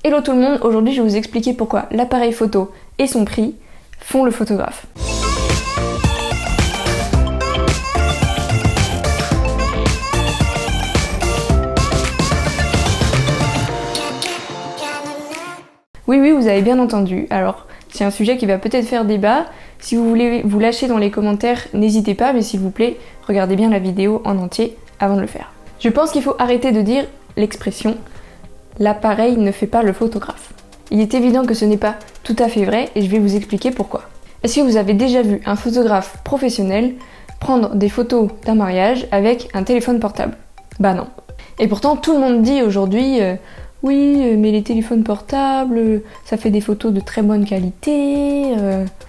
Hello tout le monde, aujourd'hui je vais vous expliquer pourquoi l'appareil photo et son prix font le photographe. Oui, vous avez bien entendu. Alors, c'est un sujet qui va peut-être faire débat. Si vous voulez vous lâcher dans les commentaires, n'hésitez pas, mais s'il vous plaît, regardez bien la vidéo en entier avant de le faire. Je pense qu'il faut arrêter de dire l'expression « l'appareil ne fait pas le photographe ». Il est évident que ce n'est pas tout à fait vrai et je vais vous expliquer pourquoi. Est-ce que vous avez déjà vu un photographe professionnel prendre des photos d'un mariage avec un téléphone portable? Bah non. Et pourtant, tout le monde dit aujourd'hui oui, mais les téléphones portables, ça fait des photos de très bonne qualité.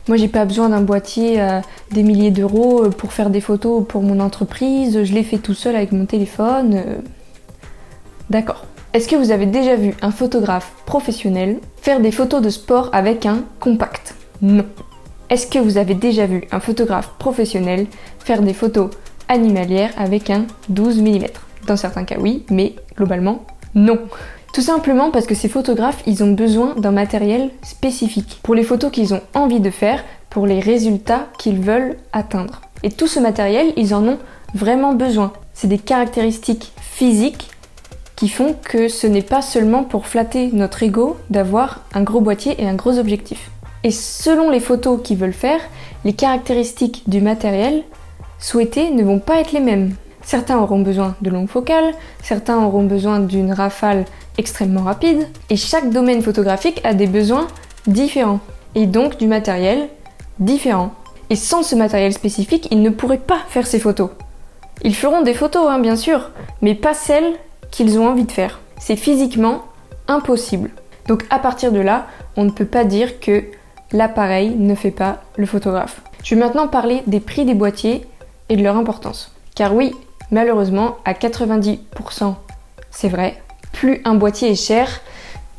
Moi, j'ai pas besoin d'un boîtier à des milliers d'euros pour faire des photos pour mon entreprise. Je les fais tout seul avec mon téléphone. D'accord. Est-ce que vous avez déjà vu un photographe professionnel faire des photos de sport avec un compact? Non. Est-ce que vous avez déjà vu un photographe professionnel faire des photos animalières avec un 12 mm? Dans certains cas, oui, mais globalement, non. Tout simplement parce que ces photographes, ils ont besoin d'un matériel spécifique pour les photos qu'ils ont envie de faire, pour les résultats qu'ils veulent atteindre. Et tout ce matériel, ils en ont vraiment besoin. C'est des caractéristiques physiques qui font que ce n'est pas seulement pour flatter notre ego d'avoir un gros boîtier et un gros objectif. Et selon les photos qu'ils veulent faire, les caractéristiques du matériel souhaitées ne vont pas être les mêmes. Certains auront besoin de longues focales, certains auront besoin d'une rafale extrêmement rapide, et chaque domaine photographique a des besoins différents, et donc du matériel différent. Et sans ce matériel spécifique, ils ne pourraient pas faire ces photos. Ils feront des photos, bien sûr, mais pas celles qu'ils ont envie de faire. C'est physiquement impossible. Donc à partir de là, on ne peut pas dire que l'appareil ne fait pas le photographe. Je vais maintenant parler des prix des boîtiers et de leur importance. Car oui, malheureusement, à 90%, c'est vrai, plus un boîtier est cher,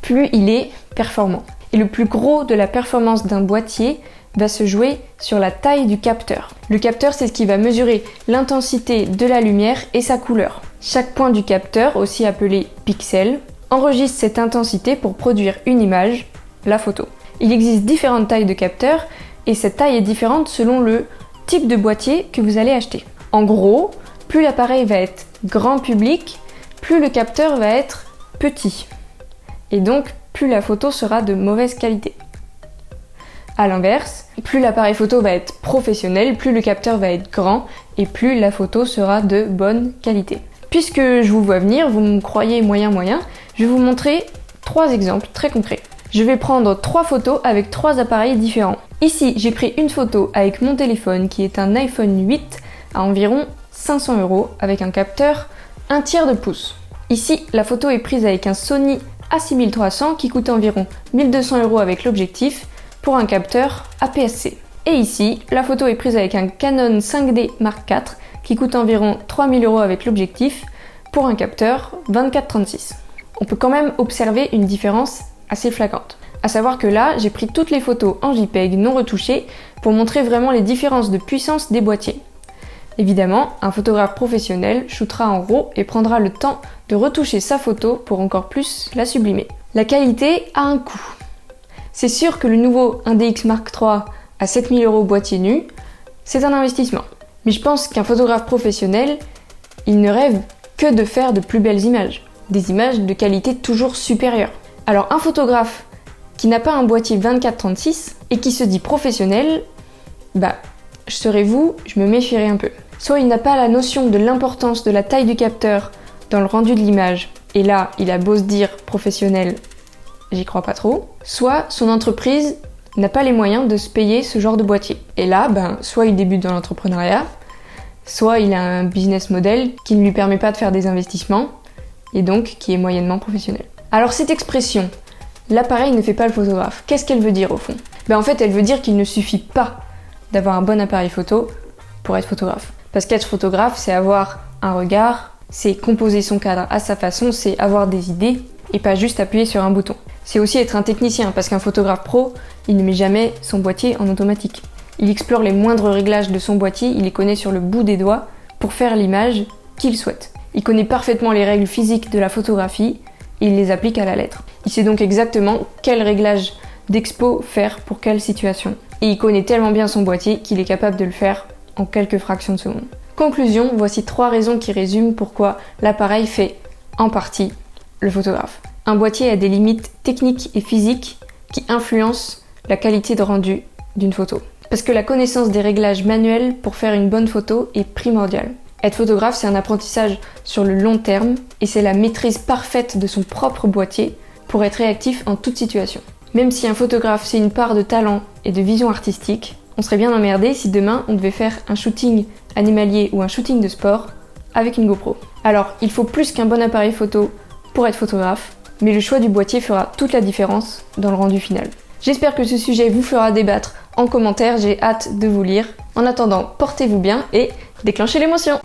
plus il est performant. Et le plus gros de la performance d'un boîtier va se jouer sur la taille du capteur. Le capteur, c'est ce qui va mesurer l'intensité de la lumière et sa couleur. Chaque point du capteur, aussi appelé pixel, enregistre cette intensité pour produire une image, la photo. Il existe différentes tailles de capteurs et cette taille est différente selon le type de boîtier que vous allez acheter. En gros, plus l'appareil va être grand public, plus le capteur va être petit. Et donc, plus la photo sera de mauvaise qualité. A l'inverse, plus l'appareil photo va être professionnel, plus le capteur va être grand et plus la photo sera de bonne qualité. Puisque je vous vois venir, vous me croyez moyen, je vais vous montrer 3 exemples très concrets. Je vais prendre 3 photos avec 3 appareils différents. Ici, j'ai pris une photo avec mon téléphone qui est un iPhone 8 à environ 500 € avec un capteur 1/3 de pouce. Ici, la photo est prise avec un Sony A6300 qui coûte environ 1200 € avec l'objectif pour un capteur APS-C. Et ici, la photo est prise avec un Canon 5D Mark IV qui coûte environ 3000 € avec l'objectif pour un capteur 24-36. On peut quand même observer une différence assez flagrante. À savoir que là, j'ai pris toutes les photos en JPEG non retouchées pour montrer vraiment les différences de puissance des boîtiers. Évidemment, un photographe professionnel shootera en RAW et prendra le temps de retoucher sa photo pour encore plus la sublimer. La qualité a un coût. C'est sûr que le nouveau 1DX Mark III à 7000 € boîtier nu, c'est un investissement. Mais je pense qu'un photographe professionnel, il ne rêve que de faire de plus belles images. Des images de qualité toujours supérieure. Alors un photographe qui n'a pas un boîtier 24-36 et qui se dit professionnel, je serais vous, je me méfierais un peu. Soit il n'a pas la notion de l'importance de la taille du capteur dans le rendu de l'image, et là, il a beau se dire professionnel, j'y crois pas trop. Soit son entreprise n'a pas les moyens de se payer ce genre de boîtier. Et là, soit il débute dans l'entrepreneuriat, soit il a un business model qui ne lui permet pas de faire des investissements, et donc qui est moyennement professionnel. Alors cette expression, l'appareil ne fait pas le photographe, qu'est-ce qu'elle veut dire au fond? En fait, elle veut dire qu'il ne suffit pas d'avoir un bon appareil photo pour être photographe. Parce qu'être photographe, c'est avoir un regard, c'est composer son cadre à sa façon, c'est avoir des idées et pas juste appuyer sur un bouton. C'est aussi être un technicien, parce qu'un photographe pro, il ne met jamais son boîtier en automatique. Il explore les moindres réglages de son boîtier, il les connaît sur le bout des doigts pour faire l'image qu'il souhaite. Il connaît parfaitement les règles physiques de la photographie et il les applique à la lettre. Il sait donc exactement quel réglage d'expo faire pour quelle situation. Et il connaît tellement bien son boîtier qu'il est capable de le faire en quelques fractions de seconde. Conclusion, voici 3 raisons qui résument pourquoi l'appareil fait, en partie, le photographe. Un boîtier a des limites techniques et physiques qui influencent la qualité de rendu d'une photo. Parce que la connaissance des réglages manuels pour faire une bonne photo est primordiale. Être photographe, c'est un apprentissage sur le long terme et c'est la maîtrise parfaite de son propre boîtier pour être réactif en toute situation. Même si un photographe c'est une part de talent et de vision artistique, on serait bien emmerdé si demain on devait faire un shooting animalier ou un shooting de sport avec une GoPro. Alors, il faut plus qu'un bon appareil photo pour être photographe, mais le choix du boîtier fera toute la différence dans le rendu final. J'espère que ce sujet vous fera débattre en commentaire, j'ai hâte de vous lire. En attendant, portez-vous bien et déclenchez l'émotion!